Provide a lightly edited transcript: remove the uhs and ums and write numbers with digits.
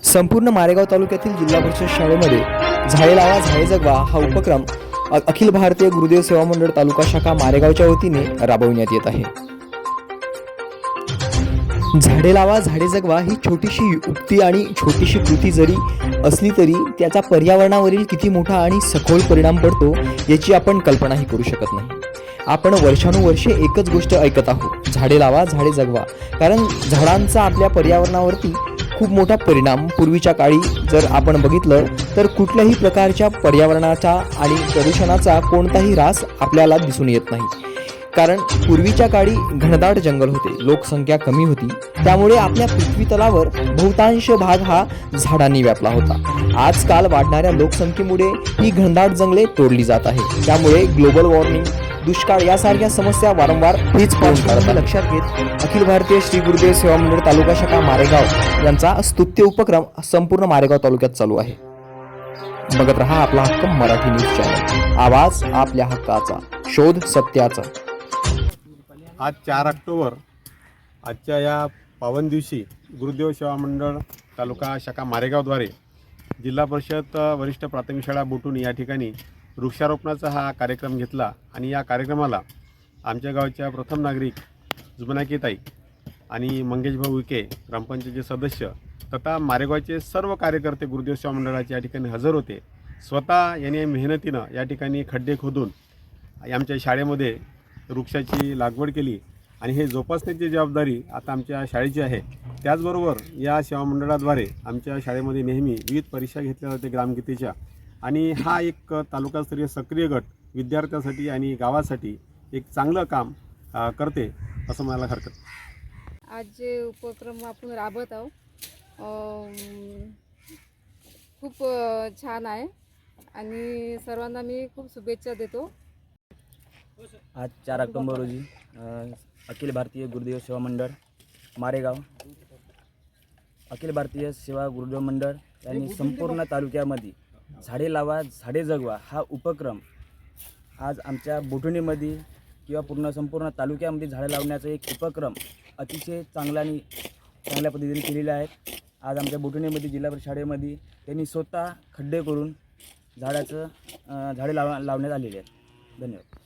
संपूर्ण मारेगाव तालुक्यातील जिल्हा परिषद शाळेमध्ये झाडे लावा झाडे जगवा हा उपक्रम अखिल भारतीय गुरुदेव सेवा मंडळ तालुका शाखा मारेगावच्या वतीने राबविण्यात येत आहे। झाडे लावा झाडे जगवा ही छोटीशी युक्ती आणि छोटीशी कृती जरी असली तरी त्याचा पर्यावरणावरील किती मोठा आणि सखोल परिणाम पडतो याची आपण कल्पनाही करू शकत नाही। आपण वर्षानुवर्षे एकच गोष्ट ऐकत आहोत, झाडे लावा झाडे जगवा, कारण झाडांचा आपल्या पर्यावरणावरती खूप मोठा परिणाम पूर्वीच्या काळी जर आपण बघितलं तर कुठल्याही प्रकारच्या पर्यावरणाचा आणि प्रदूषणाचा कोणताही ऱ्हास आपल्याला दिसून येत नाही। कारण पूर्वीच्या काळी घनदाट जंगल होते, लोकसंख्या कमी होती, त्यामुळे आपल्या पृथ्वी तलावर बहुतांश भाग हा झाडांनी व्यापला होता। आजकाल वाढणाऱ्या लोकसंख्येमुळे ही घनदाट जंगले तोडली जात आहे, त्यामुळे ग्लोबल वॉर्मिंग, दुष्काळ यासारख्या समस्या वारंवार हीच पाहून लक्षात घेत अखिल भारतीय श्री गुरुदेव सेवा मंडळ तालुका शाखा मारेगाव यांचा स्तुत्य उपक्रम संपूर्ण मारेगाव तालुक्यात चालू आहे। बघत रहा आपला हक्क मराठी न्यूज चॅनल, आवाज आपल्या हक्काचा, शोध सत्याचा। आज 4 ऑक्टोबर आजच्या या पावन दिवशी गुरुदेव सेवा मंडळ तालुका शाखा मारेगावद्वारे जिल्हा परिषद वरिष्ठ प्राथमिक शाळा बोटून या ठिकाणी वृक्षारोपणाचा हा कार्यक्रम घेतला आणि या कार्यक्रमाला आमच्या गावच्या प्रथम नागरिक जुबनाकीताई आणि मंगेशभाऊ विके ग्रामपंचायतचे सदस्य तथा मारेगावचे सर्व कार्यकर्ते गुरुदेव सेवा मंडळाचे या ठिकाणी हजर होते। स्वतः यांनी मेहनतीनं या ठिकाणी खड्डे खोदून आमच्या शाळेमध्ये वृक्षाची लागवड केली आणि हे जोपासण्याची जबाबदारी आता आमच्या शाळेची आहे। त्याचबरोबर या सेवा मंडळाद्वारे आमच्या शाळेमध्ये नेहमी विविध परीक्षा घेतल्या जाते ग्रामगीतेच्या, आणि हा एक तालुकास्तरीय सक्रिय गट विद्यार्थ्यांसाठी आणि गावासाठी एक चांगलं काम करते असं मला हरकत नाही। आज जे उपक्रम आपण राबत आहोत खूप छान आहे आणि सर्वांना मी खूप शुभेच्छा देतो। आज 4 ऑक्टोबर रोजी अखिल भारतीय गुरुदेव सेवा मंडळ मारेगाव, अखिल भारतीय सेवा गुरुदेव मंडळ यांनी संपूर्ण तालुक्यामध्ये झाडे लावा झाडे जगवा हा उपक्रम आज आमच्या बोटणीमध्ये किंवा संपूर्ण तालुक्यामध्ये झाडे लावण्याचा एक उपक्रम अतिशय चांगल्या पद्धतीने केलेला आहे। आज आमच्या बोटणीमध्ये जिल्हा परिषद शाळेमध्ये त्यांनी स्वतः खड्डे करून झाडे लावण्यात आलेले आहेत। धन्यवाद।